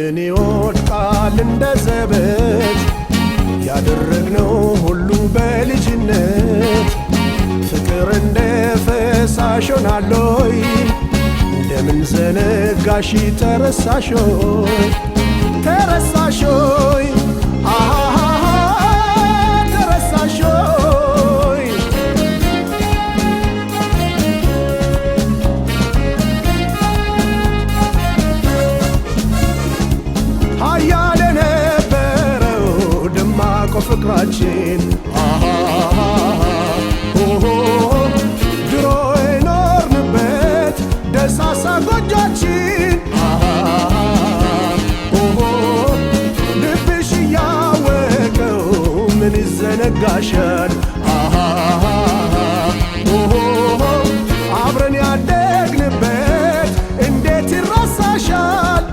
እንደምን ይወድቃል እንደ ዘበት ያደረግነው ሁሉ በልጅነት ፍቅር እንደ ፈሳሽ ሆናለይ እንደምን ዘነጋሽ ተረሳሾይ ተረሳሾይ ተረሳሾይ ሀያል የነበረው ደማቆ ፍቅራችን ድሮ የኖርንበት ደሳሳ ጎጆችን ልብሽ እያወቀው ምን ይዘነጋሻል? አብረን ያደግንበት እንዴት ይረሳሻል?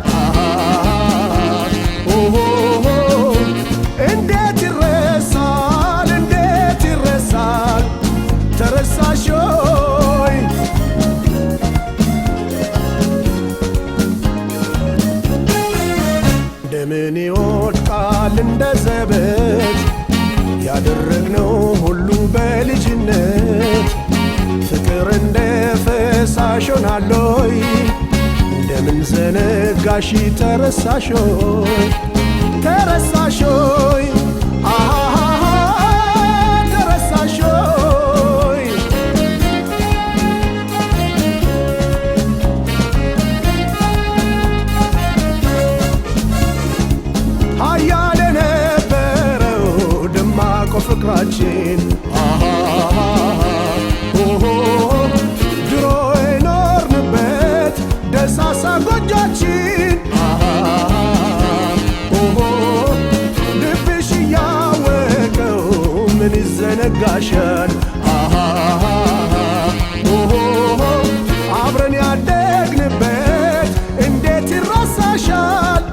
እንዴት ይረሳል? እንዴት ይረሳል? ተረሳሾይ እንደምን ይወድቃል እንደ ዘበት ያደረግነው ሁሉ በልጅነት ፍቅር እንደ ፈሳሽ ሆናለይ እንደምን ዘነጋሽ ተረሳሾይ ተረሳሾይ ተረሳሾይ ሀያል የነበረው ደማቆ ፍቅራችን ድሮ የኖርንበት ደሳሳ ጎጆችን ልብሽ እያወቀው ምን ይዘነጋሻል? አብረን ያደግንበት እንዴት ይረሳሻል?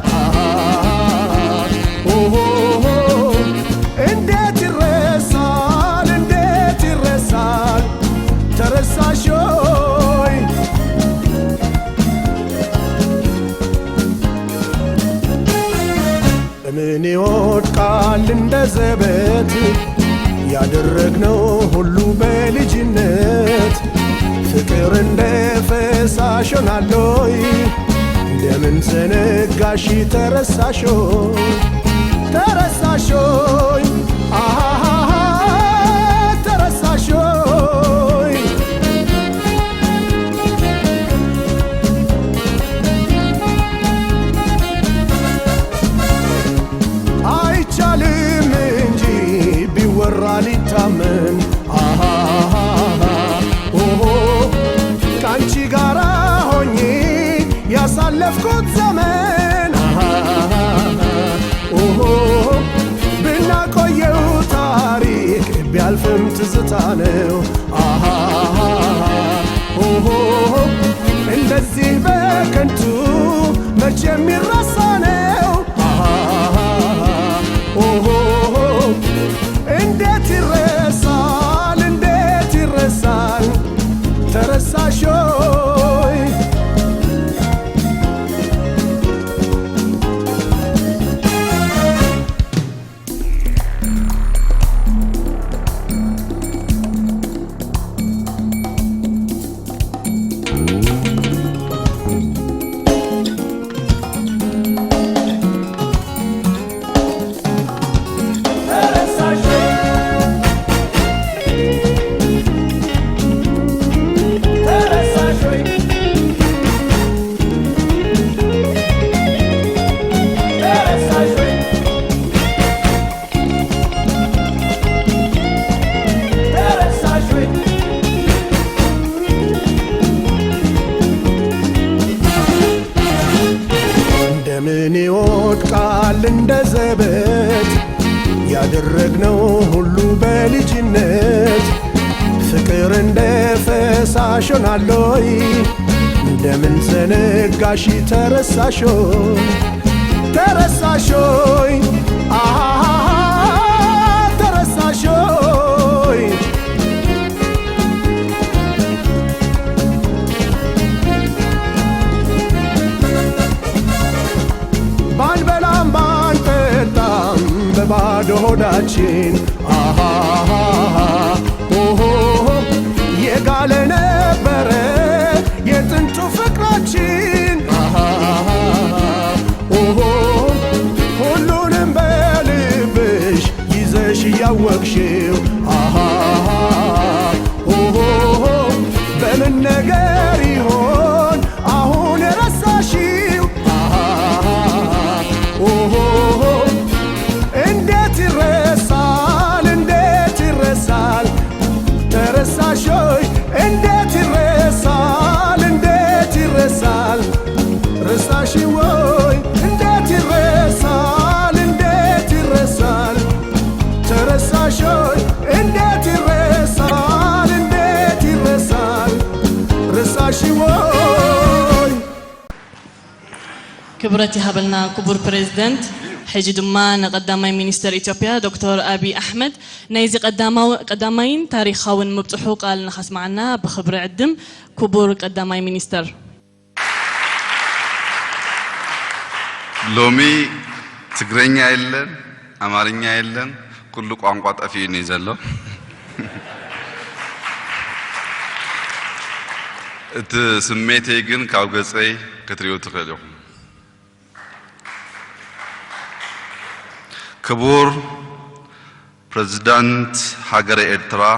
እንዴት ይረሳል? እንዴት ይረሳል? ተረሳሾይ ምን ይወድቃል እንደ ዘበት ያደረግነው ሁሉ በልጅነት ፍቅር እንደ ፈሳሽ ሆናለይ እንደምን ዘነጋሽ ተረሳሾይ ተረሳሾይ ተረሳሾይ አይቻልም እንጂ ቢወራ ሊታመን ከአንቺ ጋራ ሆኜ ያሳለፍኩት ዘመን ብናቆየው ታሪክ ቢያልፍም ትዝታ ነው። እንደዚህ በከንቱ መቼ የሚረሳ ነው? እንዴት ይረሳል? እንዴት ይረሳል? ተረሳሾይ እንደምን ይወድቃል እንደ ዘበት ያደረግነው ሁሉ በልጅነት ፍቅር እንደ ፈሳሽ ሆናለይ እንደምን ዘነጋሽ ተረሳሾይ ተረሳሾይ ተረሳሾይ ፍቅራችን ኦሆ የጋለ ነበረ የጥንቱ ፍቅራችን ኦሆ ሁሉንም በልብሽ ይዘሽ ያወቅሽው ኦሆ በምን ነገር ይሆን አሁን ረሳሽው ኦሆ እንዴት ይረሳል ተረሳሾይ እንዴት ይረሳል ረሳሽወይ እንዴት ይረሳል ተረሳሾይ እንዴት ይረሳል ረሳሽወይ ክብረት ይሃበልና ክቡር ፕሬዝዳንት حج دمان قدامي مينستر إثيوبيا دكتور أبي أحمد نيزي قدامين تاريخاون مبتحو قال نخس معنا بخبر عدم كبور قدامي مينستر لومي تقرينيا إلن أمارينيا إلن كل قوانقات أفيني زلو سميتي جن كاوغسي كتريو تخلو كبور بريزيدنت هاجر إرترا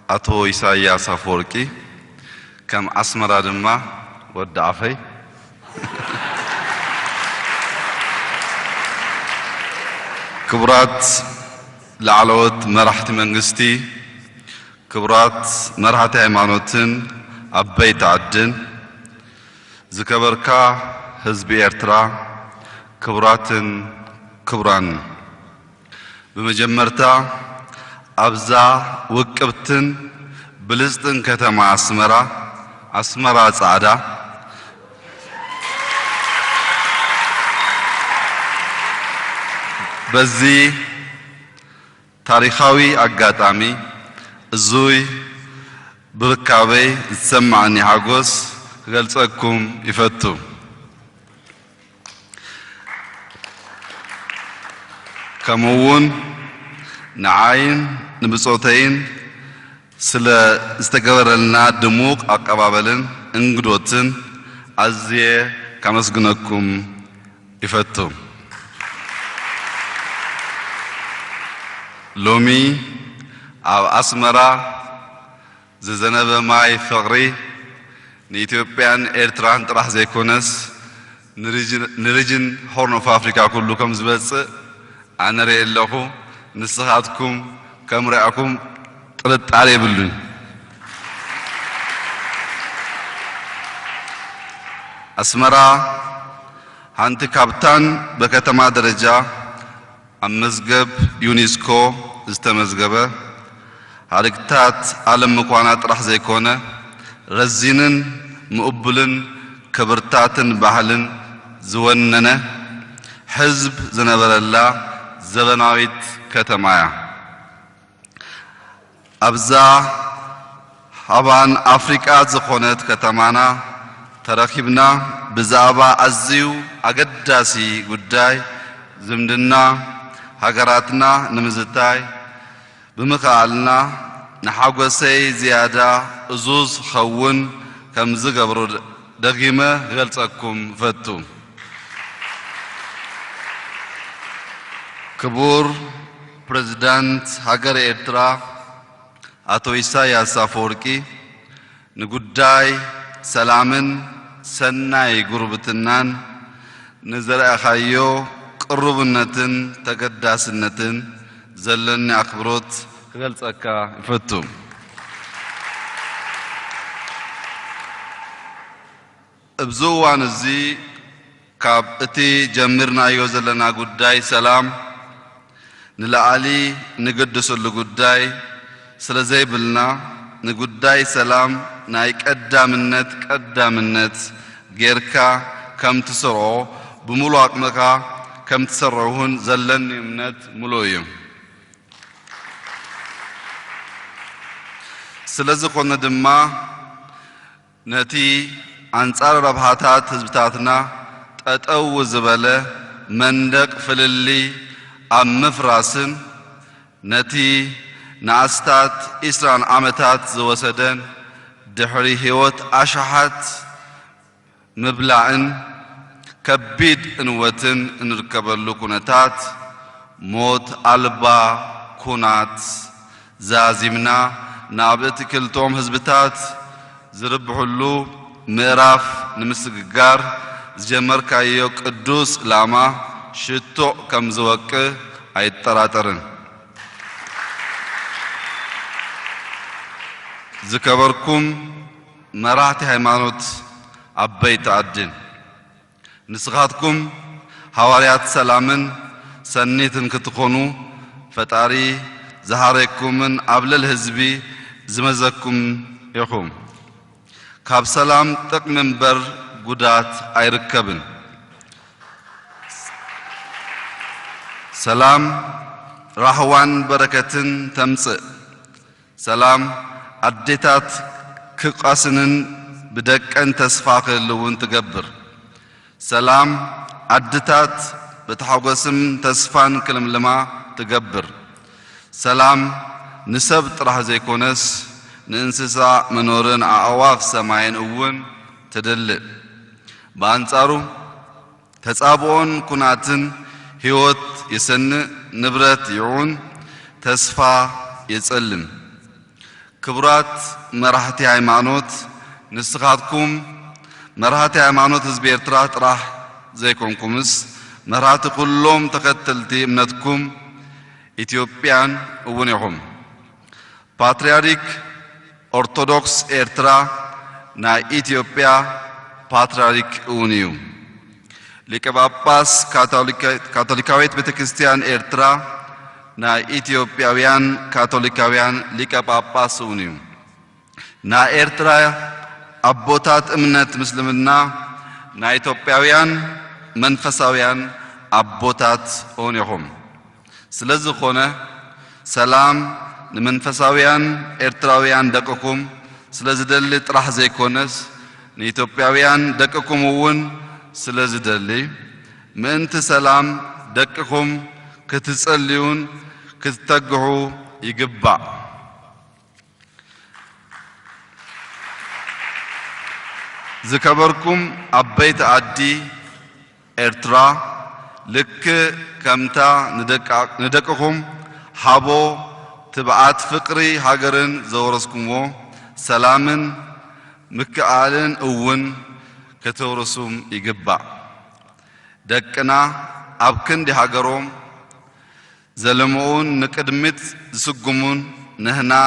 أتو إساياس أفوركي كم أسمر دما ودعفي كبرات لعلوت مرحت منغستي كبرات مرحت هيمانوتن أبيت عدن زكبركا حزب إرترا كبراتن كبران بمجمرتا أبزا وكبتن بلزتن كتما أسمرا صعدا بزي تاريخاوي أقاتامي الزوي بركابي تسمعني حقوس غلصكم يفتو كمون نعاين نبصوتين سلا استقبلنا دموق أقبابلن انقدوتن أزيه كمسجنكم يفتو لومي أو أسمرا زنب ماي فقري نيتيوبيان إيرتران تراح زي كونس نريجن هورن اوف افريكا كلكم زبص أنا رأي الله نصحاتكم كم رأيكم طلت عليه بلون أسمرا هانت كابتن بكتما درجة أمزجب يونسكو استمزجبه حركات عالم مكوانات راح زي كونه رزينن مقبلن كبرتاتن بحلن زوننه حزب زنبر الله زبناويت كتمايا أبزا هبان أفريقيا زخونت كتمانا ترخيبنا بزابا أزيو أقداسي قداي زمدنا هقراتنا نمزتاي بمخالنا نحاقوسي زيادة أزوز خون كمز قبرو دقيمة غلطكم فتو كبور بريزيدنت هاجر إرترا أتو إساياس أفوركي نقداي سلامن سناي قربتنان نزر أخايو قربنتن تقداسنتن زلني أخبروت غلطك فتو ابزوان الزي كاب اتي جمرنا يوزلنا قداي سلام نلعالي نقدس اللي قداي سلزي بلنا نقداي سلام نايك قدامنت غيركا كم تسرعو بمولو أقمكا كم تسرعوهن زلن يمنت ملويم سلزي قلنا دما نتي أنصار ربحاتات حزبتاتنا تأتو زبالة مندق فللي أم مفراسن نتي ناستات إسران عمتات زوسدن دحري هيوت أشحات مبلعن كبيد انوتن انركبلو كونتات موت ألبا كونات زازمنا نابت كلتوم هزبتات زربحلو مراف نمسقار زجمر كايو قدوس لاما شتو كم زوك اي تراترن زكبركم مراتي هيمانوت عبيت عدن نسخاتكم حواريات سلامن سنيتن كتخونو فتاري زهاريكمن قبل الهزبي زمزكم يخوم كاب سلام تقمن بر قدات ايركبن سلام راحوان بركتن تمسئ سلام عديتات كقاسنن بدكن تسفاق اللون تقبر سلام عدتات بتحوقسم تسفان كلم لما تقبر سلام نسب طرح زي كونس ننسسا منورن أعواف سماين أون تدلق بانصارو تسابون كناتن هيوت يسن نبرت يعون تسفا يتسلم كبرات مرحتي هيمانوت نسخاتكم مرحتي هيمانوت زبير ترات راح زيكم كومس مرحت كلهم تقتلتي منتكم إثيوبيان ونيهم باتريارك أرثوذكس إرترا نا إثيوبيا باتريارك ونيو ليك باباس كاثوليكاويت بتكريستيان إرترا نا إثيوبياويان كاثوليكاويان ليك باباس ونيو نا إرترا أبوتات أمنت مسلمنا نا إثيوبياويان منفساويان أبوتات ونيهم سلازو خونه سلام لمنفساويان إرتراويان دقكم سلازو دلي طرح زي كونس نيتوبياويان دقكم ون سلازو دلي منت سلام دقكم كتسأليون كتتقعوا يقبع زكبركم عبيت عدي إرترا لك كمتا ندقكم حابو تبعات فقري هاجرن زورسكمو سلامن مكعالن أون كتورسوم يقبع دقنا أبكن دي هاجروم زلمون نقدمت زسقمون نهنا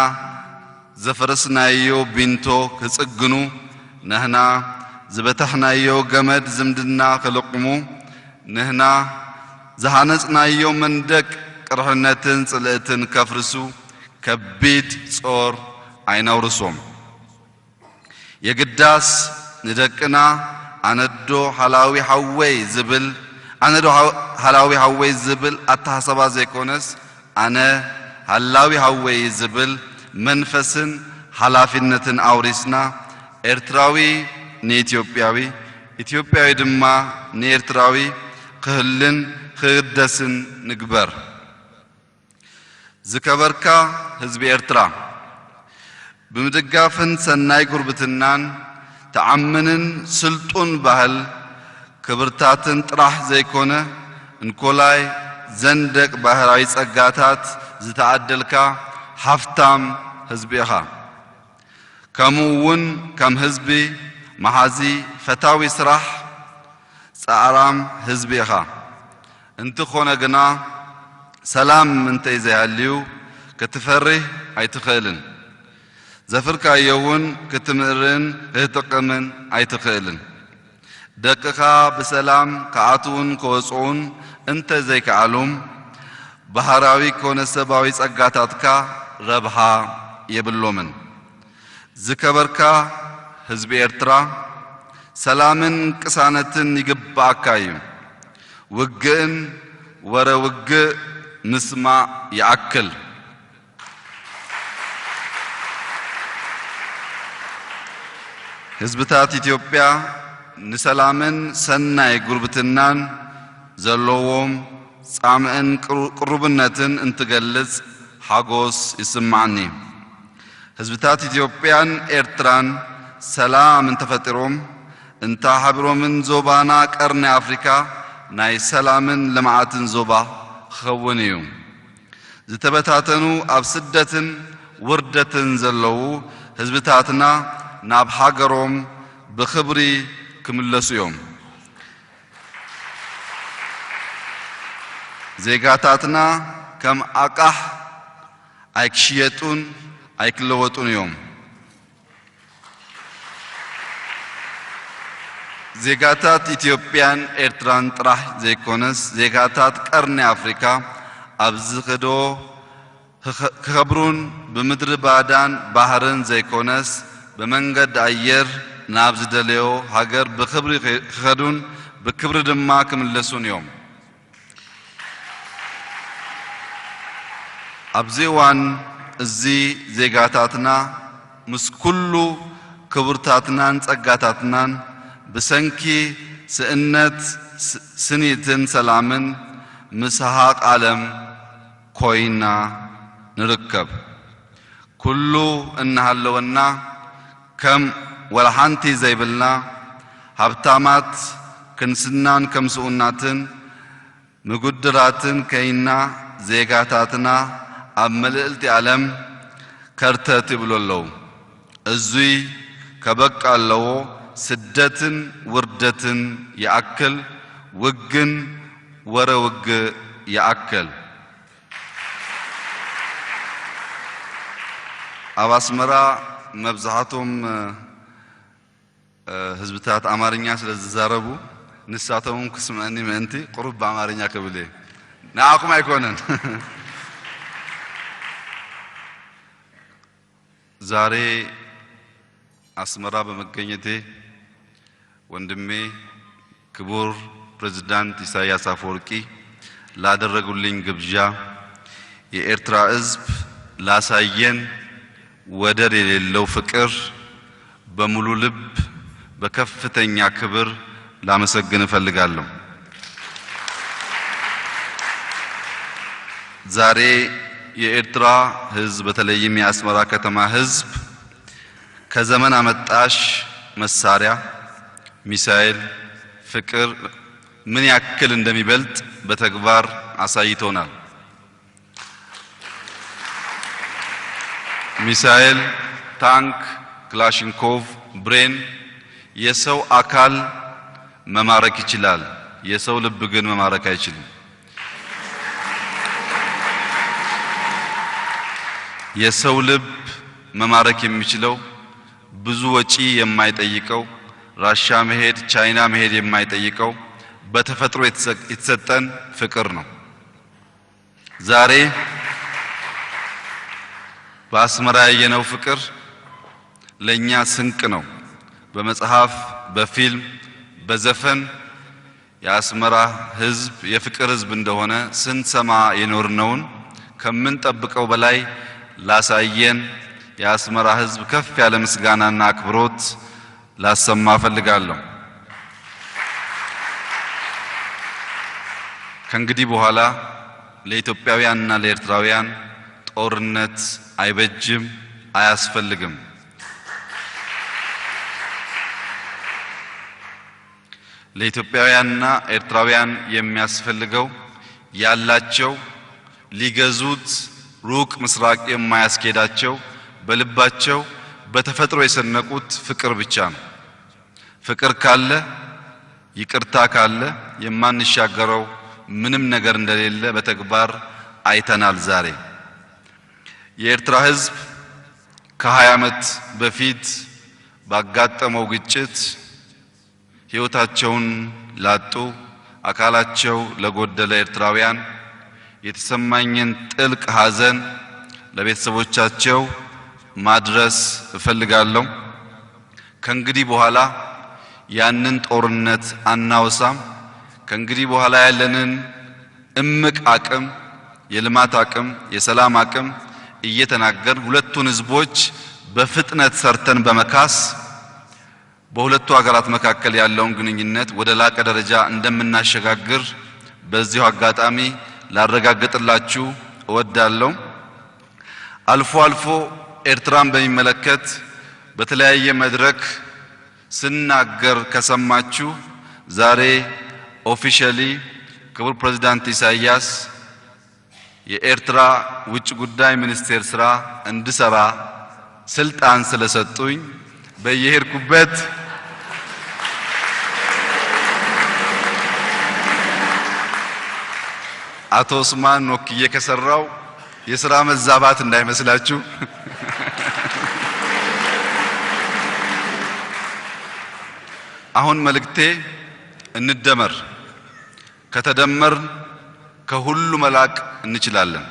زفرسنا يو بنتو كسقنو نهنا زبتحنا يو جمد زمدنا خلقمو نهنا زهانسنا يوم مندك قرحنتن صلاتن كفرسو كبيت صور عينورسوم يقداس ندكنا አነዶ ሐላዊ ሐወይ ዝብል አነዶ ሐላዊ ሐወይ ዝብል አታሰባ ዘይኮነስ አነ ሐላዊ ሐወይ ዝብል መንፈስን ሐላፊነትን አውሪስና ኤርትራዊ ንኢትዮጵያዊ ኢትዮጵያዊ ድማ ንኤርትራዊ ክህልን ክደስን ንግበር ዝከበርካ ህዝብ ኤርትራ ብምድጋፍን ሰናይ ጉርብትናን ተዓምንን ስልጡን ባህል ክብርታትን ጥራሕ ዘይኮነ እንኮላይ ዘንደቅ ባህራዊ ጸጋታት ዝተዓደልካ ሃፍታም ህዝብ ኢኻ ከምኡውን ከም ህዝቢ መሓዚ ፈታዊ ስራሕ ጻዕራም ህዝብ ኢኻ እንትኾነ ግና ሰላም እንተይ ዘይሃልዩ ክትፈርህ ኣይትኽእልን ዘፍርካዮውን ክትምርን ክትጥቀምን ኣይትኽእልን ደቅኻ ብሰላም ከኣትውን ከወፅኡን እንተ ዘይከኣሎም ባህራዊ ኮነ ሰብኣዊ ጸጋታትካ ረብሓ የብሎምን ዝከበርካ ህዝቢ ኤርትራ ሰላምን ቅሳነትን ይግባእካ እዩ ውግእን ወረ ውግእ ምስማዕ ይኣክል ህዝብታት ኢትዮጵያ ንሰላምን ሰናይ ጉርብትናን ዘለዎም ጻምዕን ቅሩብነትን እንትገልጽ ሓጎስ ይስማዓኒ ህዝብታት ኢትዮጵያን ኤርትራን ሰላም እንተፈጢሮም እንታ ሓቢሮምን ዞባና ቀርኒ ኣፍሪካ ናይ ሰላምን ልምዓትን ዞባ ክኸውን እዩ ዝተበታተኑ ኣብ ስደትን ውርደትን ዘለዉ ህዝብታትና ናብ ሃገሮም ብኽብሪ ክምለሱ እዮም ዜጋታትና ከም ኣቃሕ ኣይክሽየጡን ኣይክለወጡን እዮም ዜጋታት ኢትዮጵያን ኤርትራን ጥራሕ ዘይኮነስ ዜጋታት ቀርኒ ኣፍሪካ ኣብዚ ኸዶ ክኸብሩን ብምድሪ ባዳን ባህርን ዘይኮነስ በመንገድ ኣየር ናብ ዝደልዮ ሃገር ብኽብሪ ክኸዱን ብክብሪ ድማ ክምለሱን እዮም ኣብዚ እዋን እዚ ዜጋታትና ምስ ኩሉ ክቡርታትናን ጸጋታትናን ብሰንኪ ስእነት ስኒትን ሰላምን ምስሃቅ ዓለም ኮይና ንርከብ ኩሉ እናሃለወና ከም ወላሓንቲ ዘይብልና ሃብታማት ክንስናን ከምስኡናትን ምጉድራትን ከይና ዜጋታትና ኣብ መልእልቲ ዓለም ከርተት ይብሉ ኣለዉ እዙይ ከበቃ ኣለዎ ስደትን ውርደትን ይኣክል ውግን ወረውግ ይኣክል ኣብ ኣስመራ መብዛሕቶም ህዝብታት ኣማርኛ ስለ ዝዛረቡ ንሳቶም ክስምዐኒ ምእንቲ ቁሩብ በኣማርኛ ክብል እየ ንዓኹም ኣይኮነን ዛሬ አስመራ በመገኘቴ ወንድሜ ክቡር ፕሬዝዳንት ኢሳያስ አፈወርቂ ላደረጉልኝ ግብዣ የኤርትራ ሕዝብ ላሳየን ወደር የሌለው ፍቅር በሙሉ ልብ በከፍተኛ ክብር ላመሰግን እፈልጋለሁ። ዛሬ የኤርትራ ሕዝብ በተለይም የአስመራ ከተማ ሕዝብ ከዘመን አመጣሽ መሳሪያ ሚሳኤል ፍቅር ምን ያክል እንደሚበልጥ በተግባር አሳይቶናል። ሚሳኤል፣ ታንክ፣ ክላሽንኮቭ፣ ብሬን የሰው አካል መማረክ ይችላል፣ የሰው ልብ ግን መማረክ አይችልም። የሰው ልብ መማረክ የሚችለው ብዙ ወጪ የማይጠይቀው ራሻ መሄድ ቻይና መሄድ የማይጠይቀው በተፈጥሮ የተሰጠን ፍቅር ነው። ዛሬ በአስመራ ያየነው ፍቅር ለኛ ስንቅ ነው። በመጽሐፍ በፊልም በዘፈን የአስመራ ሕዝብ የፍቅር ሕዝብ እንደሆነ ስንሰማ የኖርነውን ከምንጠብቀው በላይ ላሳየን የአስመራ ሕዝብ ከፍ ያለ ምስጋናና አክብሮት ላሰማ ፈልጋለሁ። ከእንግዲህ በኋላ ለኢትዮጵያውያንና ለኤርትራውያን ጦርነት አይበጅም፣ አያስፈልግም። ለኢትዮጵያውያንና ኤርትራውያን የሚያስፈልገው ያላቸው ሊገዙት ሩቅ ምስራቅ የማያስኬዳቸው በልባቸው በተፈጥሮ የሰነቁት ፍቅር ብቻ ነው። ፍቅር ካለ ይቅርታ ካለ የማንሻገረው ምንም ነገር እንደሌለ በተግባር አይተናል። ዛሬ የኤርትራ ሕዝብ ከ20 ዓመት በፊት ባጋጠመው ግጭት ሕይወታቸውን ላጡ አካላቸው ለጎደለ ኤርትራውያን የተሰማኝን ጥልቅ ሐዘን ለቤተሰቦቻቸው ማድረስ እፈልጋለሁ። ከእንግዲህ በኋላ ያንን ጦርነት አናወሳም። ከእንግዲህ በኋላ ያለንን እምቅ አቅም፣ የልማት አቅም፣ የሰላም አቅም እየተናገርን ሁለቱን ህዝቦች በፍጥነት ሰርተን በመካስ በሁለቱ ሀገራት መካከል ያለውን ግንኙነት ወደ ላቀ ደረጃ እንደምናሸጋግር በዚሁ አጋጣሚ ላረጋግጥላችሁ እወዳለሁ። አልፎ አልፎ ኤርትራን በሚመለከት በተለያየ መድረክ ስናገር ከሰማችሁ ዛሬ ኦፊሻሊ ክቡር ፕሬዝዳንት ኢሳያስ የኤርትራ ውጭ ጉዳይ ሚኒስቴር ስራ እንድሰራ ስልጣን ስለሰጡኝ በየሄድኩበት አቶ ኡስማን ወክዬ ከሰራው የሥራ መዛባት እንዳይመስላችሁ። አሁን መልእክቴ እንደመር፣ ከተደመር ከሁሉ መላቅ እንችላለን።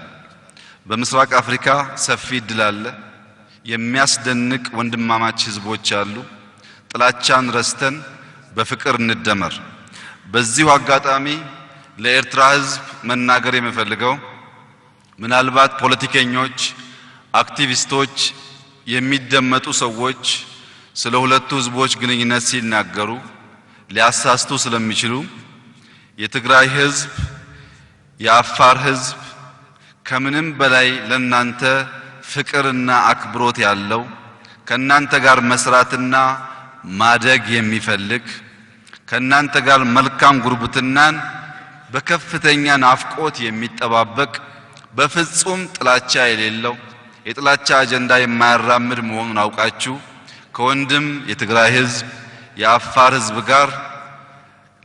በምስራቅ አፍሪካ ሰፊ እድል አለ። የሚያስደንቅ ወንድማማች ህዝቦች አሉ። ጥላቻን ረስተን በፍቅር እንደመር። በዚሁ አጋጣሚ ለኤርትራ ህዝብ መናገር የምፈልገው ምናልባት ፖለቲከኞች፣ አክቲቪስቶች፣ የሚደመጡ ሰዎች ስለ ሁለቱ ህዝቦች ግንኙነት ሲናገሩ ሊያሳስቱ ስለሚችሉ የትግራይ ህዝብ፣ የአፋር ህዝብ ከምንም በላይ ለናንተ ፍቅርና አክብሮት ያለው ከናንተ ጋር መስራትና ማደግ የሚፈልግ ከናንተ ጋር መልካም ጉርብትናን በከፍተኛ ናፍቆት የሚጠባበቅ በፍጹም ጥላቻ የሌለው የጥላቻ አጀንዳ የማያራምድ መሆኑን አውቃችሁ ከወንድም የትግራይ ህዝብ የአፋር ህዝብ ጋር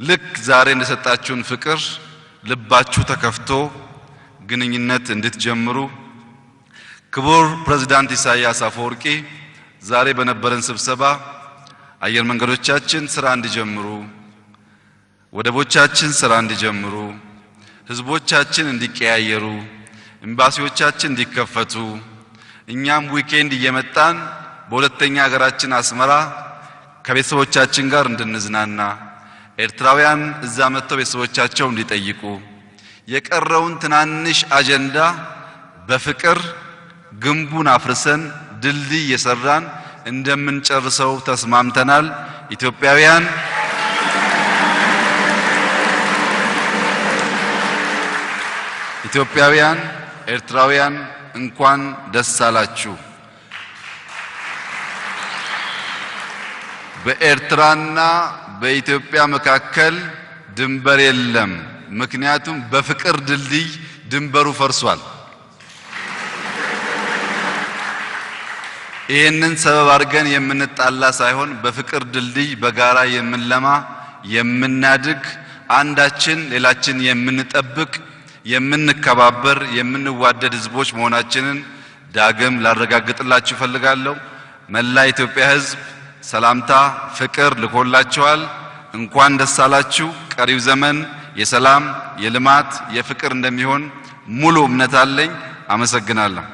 ልክ ዛሬ እንደሰጣችሁን ፍቅር ልባችሁ ተከፍቶ ግንኙነት እንድትጀምሩ ክቡር ፕሬዝዳንት ኢሳያስ አፈወርቂ ዛሬ በነበረን ስብሰባ አየር መንገዶቻችን ስራ እንዲጀምሩ፣ ወደቦቻችን ስራ እንዲጀምሩ፣ ህዝቦቻችን እንዲቀያየሩ፣ ኤምባሲዎቻችን እንዲከፈቱ፣ እኛም ዊኬንድ እየመጣን በሁለተኛ ሀገራችን አስመራ ከቤተሰቦቻችን ጋር እንድንዝናና፣ ኤርትራውያን እዛ መጥተው ቤተሰቦቻቸው እንዲጠይቁ፣ የቀረውን ትናንሽ አጀንዳ በፍቅር ግንቡን አፍርሰን ድልድይ እየሰራን እንደምንጨርሰው ተስማምተናል። ኢትዮጵያውያን ኤርትራውያን እንኳን ደስ አላችሁ። በኤርትራና በኢትዮጵያ መካከል ድንበር የለም። ምክንያቱም በፍቅር ድልድይ ድንበሩ ፈርሷል። ይህንን ሰበብ አድርገን የምንጣላ ሳይሆን በፍቅር ድልድይ በጋራ የምንለማ የምናድግ፣ አንዳችን ሌላችን የምንጠብቅ፣ የምንከባበር፣ የምንዋደድ ህዝቦች መሆናችንን ዳግም ላረጋግጥላችሁ ፈልጋለሁ። መላ ኢትዮጵያ ህዝብ ሰላምታ ፍቅር ልኮላችኋል። እንኳን ደስ አላችሁ። ቀሪው ዘመን የሰላም የልማት የፍቅር እንደሚሆን ሙሉ እምነት አለኝ። አመሰግናለሁ።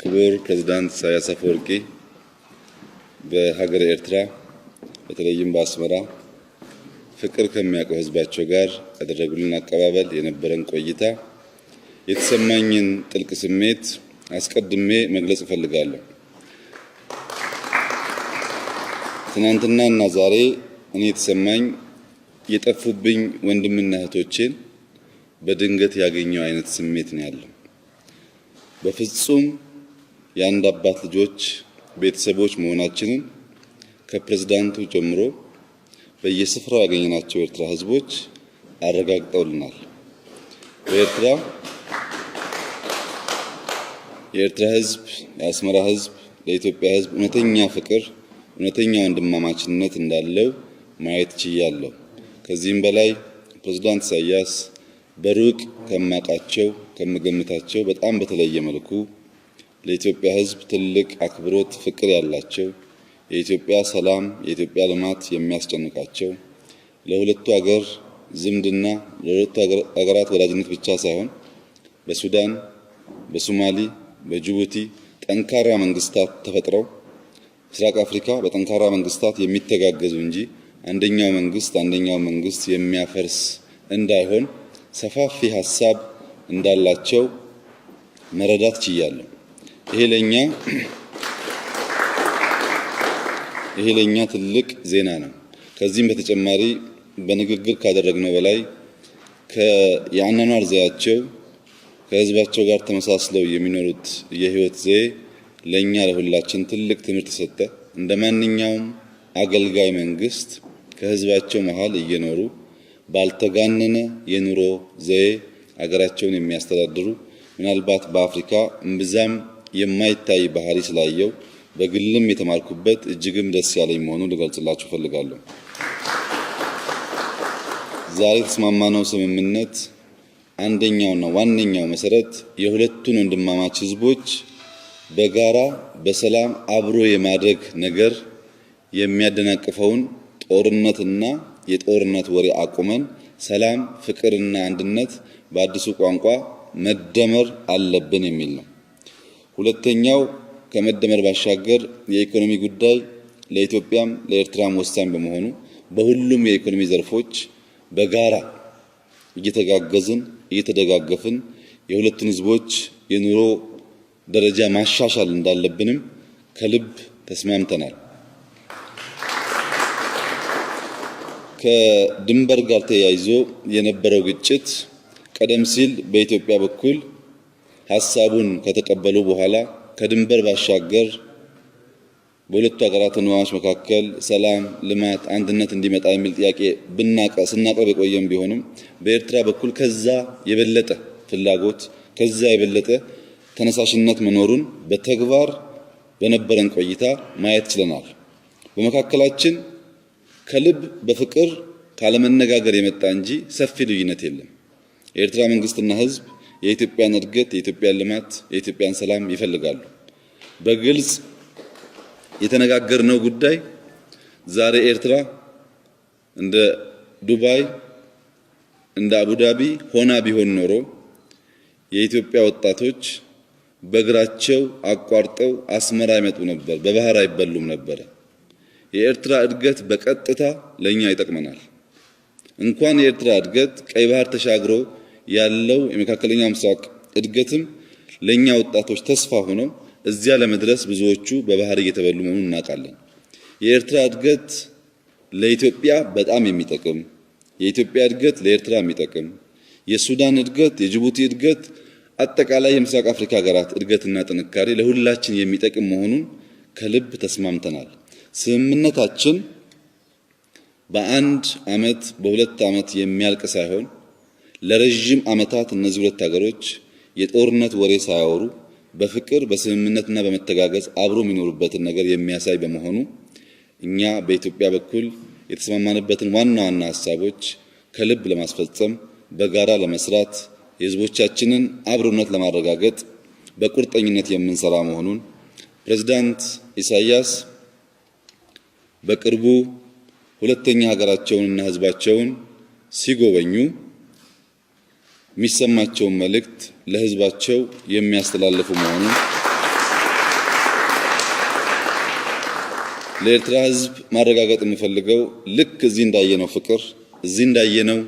ክቡር ፕሬዝዳንት ኢሳያስ አፈወርቂ በሀገረ ኤርትራ በተለይም በአስመራ ፍቅር ከሚያውቀው ህዝባቸው ጋር ያደረጉልን አቀባበል፣ የነበረን ቆይታ የተሰማኝን ጥልቅ ስሜት አስቀድሜ መግለጽ እፈልጋለሁ። ትናንትናና ዛሬ እኔ የተሰማኝ የጠፉብኝ ወንድምና እህቶቼን በድንገት ያገኘው አይነት ስሜት ነው ያለው። በፍጹም የአንድ አባት ልጆች ቤተሰቦች መሆናችንን ከፕሬዝዳንቱ ጀምሮ በየስፍራው ያገኘናቸው የኤርትራ ህዝቦች አረጋግጠውልናል። የኤርትራ ህዝብ፣ የአስመራ ህዝብ ለኢትዮጵያ ህዝብ እውነተኛ ፍቅር፣ እውነተኛ ወንድማማችነት እንዳለው ማየት ችያለሁ። ከዚህም በላይ ፕሬዝዳንት ኢሳያስ በሩቅ ከማውቃቸው ከምገምታቸው በጣም በተለየ መልኩ ለኢትዮጵያ ህዝብ ትልቅ አክብሮት፣ ፍቅር ያላቸው የኢትዮጵያ ሰላም፣ የኢትዮጵያ ልማት የሚያስጨንቃቸው ለሁለቱ ሀገር ዝምድና ለሁለቱ ሀገራት ወዳጅነት ብቻ ሳይሆን በሱዳን፣ በሶማሊ፣ በጅቡቲ ጠንካራ መንግስታት ተፈጥረው ምስራቅ አፍሪካ በጠንካራ መንግስታት የሚተጋገዙ እንጂ አንደኛው መንግስት የሚያፈርስ እንዳይሆን ሰፋፊ ሐሳብ እንዳላቸው መረዳት ችያለሁ። ይሄ ለኛ ትልቅ ዜና ነው። ከዚህም በተጨማሪ በንግግር ካደረግነው በላይ የአኗኗር ዘያቸው ከህዝባቸው ጋር ተመሳስለው የሚኖሩት የህይወት ዘዬ ለኛ ለሁላችን ትልቅ ትምህርት ሰጠ። እንደ ማንኛውም አገልጋይ መንግስት ከህዝባቸው መሃል እየኖሩ ባልተጋነነ የኑሮ ዘዬ አገራቸውን የሚያስተዳድሩ ምናልባት በአፍሪካ እምብዛም የማይታይ ባህሪ ስላየው በግልም የተማርኩበት እጅግም ደስ ያለኝ መሆኑን ልገልጽላችሁ ፈልጋለሁ። ዛሬ የተስማማነው ስምምነት አንደኛውና ዋነኛው መሰረት የሁለቱን ወንድማማች ህዝቦች በጋራ በሰላም አብሮ የማድረግ ነገር የሚያደናቅፈውን ጦርነትና የጦርነት ወሬ አቁመን ሰላም፣ ፍቅርና አንድነት በአዲሱ ቋንቋ መደመር አለብን የሚል ነው። ሁለተኛው ከመደመር ባሻገር የኢኮኖሚ ጉዳይ ለኢትዮጵያም ለኤርትራም ወሳኝ በመሆኑ በሁሉም የኢኮኖሚ ዘርፎች በጋራ እየተጋገዝን እየተደጋገፍን የሁለቱን ህዝቦች የኑሮ ደረጃ ማሻሻል እንዳለብንም ከልብ ተስማምተናል። ከድንበር ጋር ተያይዞ የነበረው ግጭት ቀደም ሲል በኢትዮጵያ በኩል ሐሳቡን ከተቀበሉ በኋላ ከድንበር ባሻገር በሁለቱ ሀገራት ወንድማማች መካከል ሰላም፣ ልማት፣ አንድነት እንዲመጣ የሚል ጥያቄ ስናቀርብ የቆየም ቢሆንም በኤርትራ በኩል ከዛ የበለጠ ፍላጎት ከዛ የበለጠ ተነሳሽነት መኖሩን በተግባር በነበረን ቆይታ ማየት ችለናል። በመካከላችን ከልብ በፍቅር ካለመነጋገር የመጣ እንጂ ሰፊ ልዩነት የለም። የኤርትራ መንግስትና ህዝብ የኢትዮጵያን እድገት፣ የኢትዮጵያን ልማት፣ የኢትዮጵያን ሰላም ይፈልጋሉ። በግልጽ የተነጋገርነው ጉዳይ ዛሬ ኤርትራ እንደ ዱባይ እንደ አቡዳቢ ሆና ቢሆን ኖሮ የኢትዮጵያ ወጣቶች በእግራቸው አቋርጠው አስመራ ይመጡ ነበር፣ በባህር አይበሉም ነበር። የኤርትራ እድገት በቀጥታ ለኛ ይጠቅመናል። እንኳን የኤርትራ እድገት ቀይ ባህር ተሻግሮ ያለው የመካከለኛው ምስራቅ እድገትም ለኛ ወጣቶች ተስፋ ሆነው እዚያ ለመድረስ ብዙዎቹ በባህር እየተበሉ መሆኑን እናውቃለን። የኤርትራ እድገት ለኢትዮጵያ በጣም የሚጠቅም፣ የኢትዮጵያ እድገት ለኤርትራ የሚጠቅም፣ የሱዳን እድገት፣ የጅቡቲ እድገት፣ አጠቃላይ የምስራቅ አፍሪካ ሀገራት እድገትና ጥንካሬ ለሁላችን የሚጠቅም መሆኑን ከልብ ተስማምተናል። ስምምነታችን በአንድ አመት በሁለት አመት የሚያልቅ ሳይሆን ለረጅም አመታት እነዚህ ሁለት ሀገሮች የጦርነት ወሬ ሳያወሩ በፍቅር በስምምነትና በመተጋገዝ አብሮ የሚኖሩበትን ነገር የሚያሳይ በመሆኑ እኛ በኢትዮጵያ በኩል የተስማማንበትን ዋና ዋና ሐሳቦች ከልብ ለማስፈጸም በጋራ ለመስራት የህዝቦቻችንን አብሮነት ለማረጋገጥ በቁርጠኝነት የምንሰራ መሆኑን ፕሬዝዳንት ኢሳያስ በቅርቡ ሁለተኛ ሀገራቸውንና ህዝባቸውን ሲጎበኙ የሚሰማቸውን መልእክት ለህዝባቸው የሚያስተላልፉ መሆኑን ለኤርትራ ህዝብ ማረጋገጥ የምፈልገው ልክ እዚህ እንዳየነው ፍቅር፣ እዚህ እንዳየነው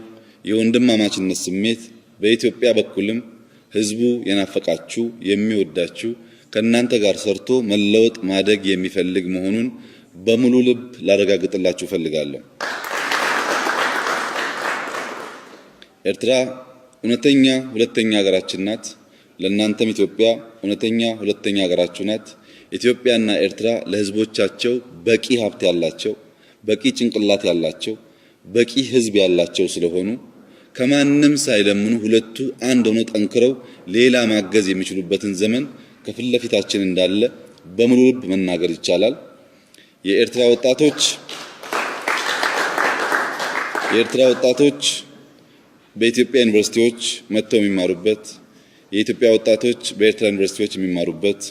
የወንድማማችነት ስሜት በኢትዮጵያ በኩልም ህዝቡ የናፈቃችሁ የሚወዳችሁ ከእናንተ ጋር ሰርቶ መለወጥ ማደግ የሚፈልግ መሆኑን በሙሉ ልብ ላረጋግጥላችሁ ፈልጋለሁ። ኤርትራ እውነተኛ ሁለተኛ ሀገራችን ናት። ለእናንተም ኢትዮጵያ እውነተኛ ሁለተኛ ሀገራችሁ ናት። ኢትዮጵያና ኤርትራ ለህዝቦቻቸው በቂ ሀብት ያላቸው፣ በቂ ጭንቅላት ያላቸው፣ በቂ ህዝብ ያላቸው ስለሆኑ ከማንም ሳይለምኑ ሁለቱ አንድ ሆነው ጠንክረው ሌላ ማገዝ የሚችሉበትን ዘመን ከፊት ለፊታችን እንዳለ በሙሉ ልብ መናገር ይቻላል። የኤርትራ ወጣቶች በኢትዮጵያ ዩኒቨርሲቲዎች መጥተው የሚማሩበት፣ የኢትዮጵያ ወጣቶች በኤርትራ ዩኒቨርሲቲዎች የሚማሩበት፣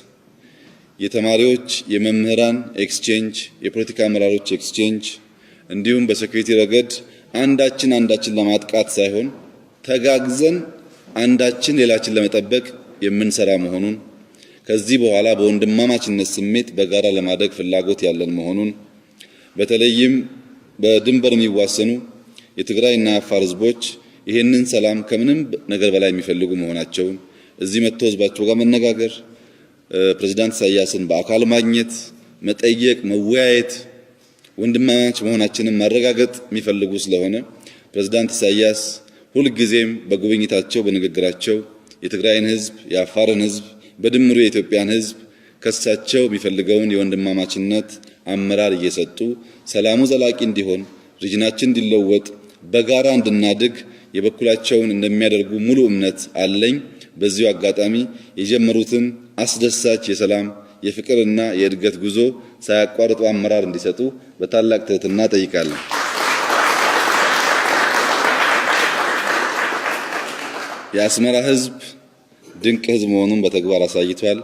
የተማሪዎች የመምህራን ኤክስቼንጅ፣ የፖለቲካ አመራሮች ኤክስቼንጅ እንዲሁም በሴኩሪቲ ረገድ አንዳችን ለማጥቃት ሳይሆን ተጋግዘን አንዳችን ሌላችን ለመጠበቅ የምንሰራ መሆኑን ከዚህ በኋላ በወንድማማችነት ስሜት በጋራ ለማደግ ፍላጎት ያለን መሆኑን በተለይም በድንበር የሚዋሰኑ የትግራይና የአፋር ህዝቦች ይህንን ሰላም ከምንም ነገር በላይ የሚፈልጉ መሆናቸውን እዚህ መጥተው ህዝባቸው ጋር መነጋገር ፕሬዝዳንት ኢሳያስን በአካል ማግኘት መጠየቅ መወያየት ወንድማማች መሆናችንን ማረጋገጥ የሚፈልጉ ስለሆነ ፕሬዝዳንት ኢሳያስ ሁልጊዜም በጉብኝታቸው በንግግራቸው የትግራይን ህዝብ የአፋርን ህዝብ በድምሩ የኢትዮጵያን ህዝብ ከሳቸው የሚፈልገውን የወንድማማችነት አመራር እየሰጡ ሰላሙ ዘላቂ እንዲሆን ሪጅናችን እንዲለወጥ በጋራ እንድናድግ የበኩላቸውን እንደሚያደርጉ ሙሉ እምነት አለኝ። በዚሁ አጋጣሚ የጀመሩትን አስደሳች የሰላም የፍቅርና የእድገት ጉዞ ሳያቋርጡ አመራር እንዲሰጡ በታላቅ ትህትና ጠይቃለሁ። የአስመራ ህዝብ ድንቅ ህዝብ መሆኑን በተግባር አሳይቷል።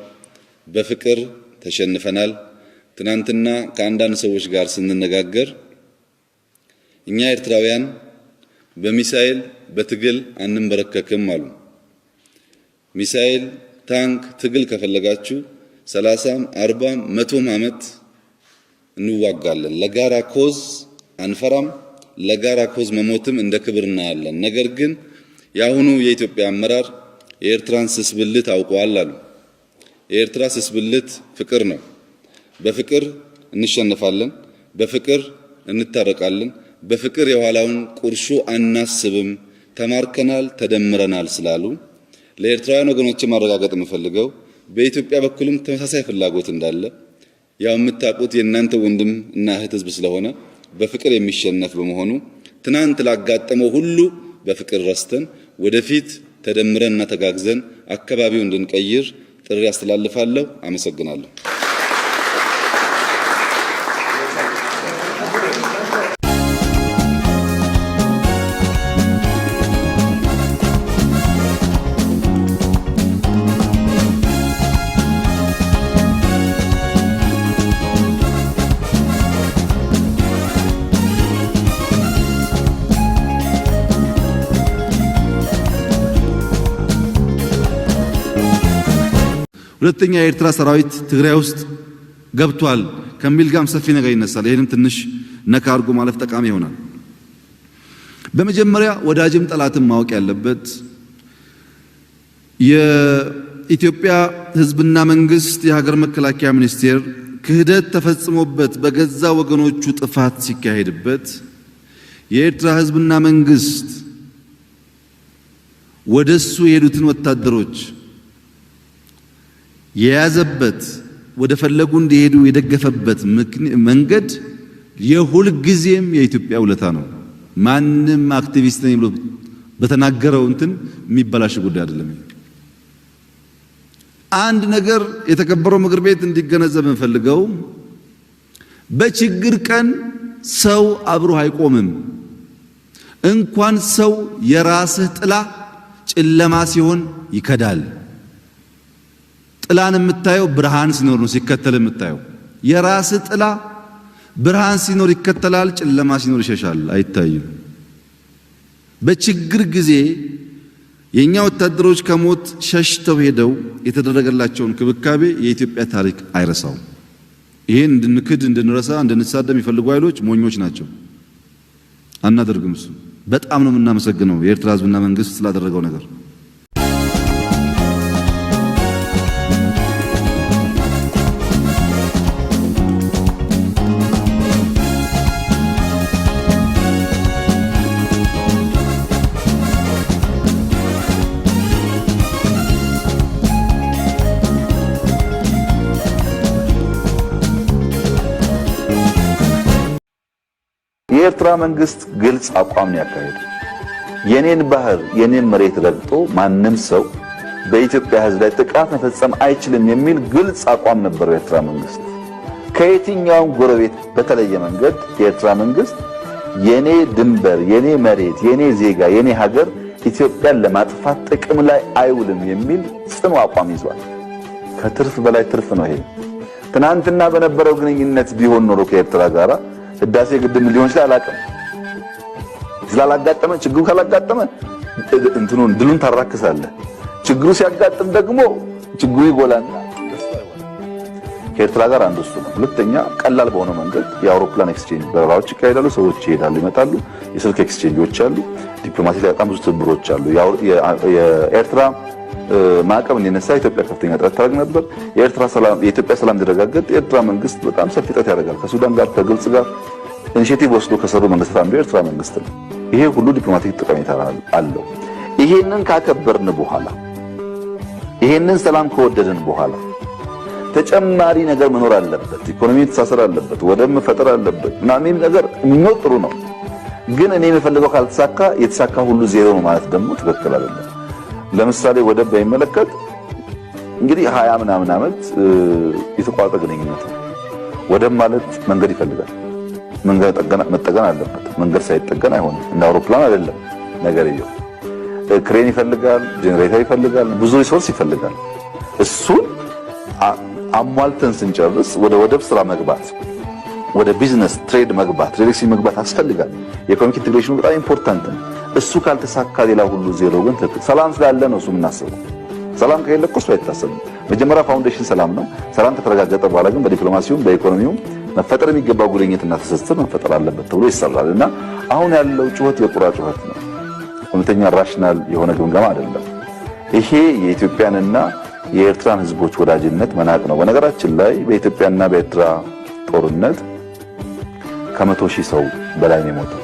በፍቅር ተሸንፈናል። ትናንትና ከአንዳንድ ሰዎች ጋር ስንነጋገር እኛ ኤርትራውያን በሚሳኤል በትግል አንንበረከክም አሉ። ሚሳኤል ታንክ ትግል ከፈለጋችሁ 30 40 100 ዓመት እንዋጋለን። ለጋራ ኮዝ አንፈራም። ለጋራ ኮዝ መሞትም እንደ ክብር እናያለን። ነገር ግን ያሁኑ የኢትዮጵያ አመራር የኤርትራን ስስብልት አውቀዋል አሉ። የኤርትራ ስስብልት ፍቅር ነው። በፍቅር እንሸነፋለን፣ በፍቅር እንታረቃለን፣ በፍቅር የኋላውን ቁርሾ አናስብም፣ ተማርከናል፣ ተደምረናል ስላሉ ለኤርትራውያን ወገኖች ማረጋገጥ የምፈልገው በኢትዮጵያ በኩልም ተመሳሳይ ፍላጎት እንዳለ ያው የምታውቁት የእናንተ ወንድም እና እህት ህዝብ ስለሆነ በፍቅር የሚሸነፍ በመሆኑ ትናንት ላጋጠመው ሁሉ በፍቅር ረስተን ወደፊት ተደምረንና ተጋግዘን አካባቢውን እንድንቀይር ጥሪ አስተላልፋለሁ። አመሰግናለሁ። ሁለተኛ የኤርትራ ሰራዊት ትግራይ ውስጥ ገብቷል ከሚል ጋም ሰፊ ነገር ይነሳል። ይሄንም ትንሽ ነካ አድርጎ ማለፍ ጠቃሚ ይሆናል። በመጀመሪያ ወዳጅም ጠላትም ማወቅ ያለበት የኢትዮጵያ ህዝብና መንግስት የሀገር መከላከያ ሚኒስቴር ክህደት ተፈጽሞበት በገዛ ወገኖቹ ጥፋት ሲካሄድበት የኤርትራ ህዝብና መንግስት ወደሱ የሄዱትን ወታደሮች የያዘበት ወደ ፈለጉ እንዲሄዱ የደገፈበት መንገድ የሁል ጊዜም የኢትዮጵያ ውለታ ነው። ማንም አክቲቪስት ነኝ ብሎ በተናገረው እንትን የሚበላሽ ጉዳይ አይደለም። አንድ ነገር የተከበረው ምክር ቤት እንዲገነዘብ እንፈልገው፣ በችግር ቀን ሰው አብሮ አይቆምም። እንኳን ሰው የራስህ ጥላ ጨለማ ሲሆን ይከዳል። ጥላን የምታየው ብርሃን ሲኖር ነው ሲከተል የምታየው። የራስ ጥላ ብርሃን ሲኖር ይከተላል፣ ጨለማ ሲኖር ይሸሻል፣ አይታይም። በችግር ጊዜ የኛ ወታደሮች ከሞት ሸሽተው ሄደው የተደረገላቸውን ክብካቤ የኢትዮጵያ ታሪክ አይረሳው። ይሄን እንድንክድ እንድንረሳ እንድንሳደም የሚፈልጉ ኃይሎች ሞኞች ናቸው። አናደርግም። እሱ በጣም ነው የምናመሰግነው የኤርትራ ህዝብና መንግስት ስላደረገው ነገር። የኤርትራ መንግስት ግልጽ አቋም ያካሄደ የኔን ባህር የኔን መሬት ረግጦ ማንም ሰው በኢትዮጵያ ህዝብ ላይ ጥቃት መፈጸም አይችልም የሚል ግልጽ አቋም ነበረው የኤርትራ መንግስት። ከየትኛውም ጎረቤት በተለየ መንገድ የኤርትራ መንግስት የኔ ድንበር የኔ መሬት የኔ ዜጋ የኔ ሀገር ኢትዮጵያን ለማጥፋት ጥቅም ላይ አይውልም የሚል ጽኑ አቋም ይዟል። ከትርፍ በላይ ትርፍ ነው ይሄ። ትናንትና በነበረው ግንኙነት ቢሆን ኖሮ ከኤርትራ ጋር ህዳሴ ግድብ ሊሆን ይችላል አላውቅም። ስላላጋጠመ ችግሩ ካላጋጠመ እንትኑን ድሉን ታራክሳለህ። ችግሩ ሲያጋጥም ደግሞ ችግሩ ይጎላና ከኤርትራ ጋር አንዱ እሱ ነው። ሁለተኛ ቀላል በሆነ መንገድ የአውሮፕላን ኤክስቼንጅ በረራዎች ይካሄዳሉ። ሰዎች ይሄዳሉ ይመጣሉ። የስልክ ኤክስቼንጆች አሉ። ዲፕሎማሲ ላይ በጣም ብዙ ትብብሮች አሉ። የኤርትራ ማዕቀብ እንዲነሳ ኢትዮጵያ ከፍተኛ ጥረት ታደርግ ነበር። የኢትዮጵያ ሰላም እንዲረጋገጥ የኤርትራ መንግስት በጣም ሰፊ ጥረት ያደርጋል። ከሱዳን ጋር ከግብጽ ጋር ኢኒሼቲቭ ወስዶ ከሰሩ መንግስታት አንዱ የኤርትራ መንግስት ነው። ይሄ ሁሉ ዲፕሎማቲክ ጠቀሜታ አለው። ይሄንን ካከበርን በኋላ ይሄንን ሰላም ከወደድን በኋላ ተጨማሪ ነገር መኖር አለበት። ኢኮኖሚ ተሳሰር አለበት። ወደብ መፈጠር አለበት። ምናምን ነገር ምኞት ጥሩ ነው። ግን እኔ የምፈልገው ካልተሳካ የተሳካ ሁሉ ዜሮ ነው ማለት ደግሞ ትክክል አይደለም። ለምሳሌ ወደብ በሚመለከት እንግዲህ 20 ምናምን ዓመት የተቋረጠ ግንኙነት ነው። ወደብ ማለት መንገድ ይፈልጋል። መንገድ መጠገን አለበት። መንገድ ሳይጠገን አይሆንም። እንደ አውሮፕላን አይደለም ነገር ይየው። ክሬን ይፈልጋል፣ ጄኔሬተር ይፈልጋል፣ ብዙ ሪሶርስ ይፈልጋል። እሱን አሟልተን ስንጨርስ ወደ ወደብ ስራ መግባት፣ ወደ ቢዝነስ ትሬድ መግባት፣ ሪሌክሲ መግባት ያስፈልጋል። የኢኮኖሚክ ኢንቴግሬሽኑ በጣም ኢምፖርታንት ነው። እሱ ካልተሳካ ሌላ ሁሉ ዜሮ። ግን ሰላም ስላለ ነው እሱ የምናስበው። ሰላም ከሌለ እኮ እሱ አይታሰብም። መጀመሪያ ፋውንዴሽን ሰላም ነው። ሰላም ከተረጋገጠ በኋላ ግን በዲፕሎማሲውም በኢኮኖሚውም መፈጠር የሚገባው ጉልኝትና ትስስር መፈጠር አለበት ተብሎ ይሰራል። እና አሁን ያለው ጩኸት የቁራ ጩኸት ነው። እውነተኛ ራሽናል የሆነ ግምገማ አይደለም። ይሄ የኢትዮጵያንና የኤርትራን ህዝቦች ወዳጅነት መናቅ ነው። በነገራችን ላይ በኢትዮጵያና በኤርትራ ጦርነት ከ100,000 ሰው በላይ ነው የሞተው።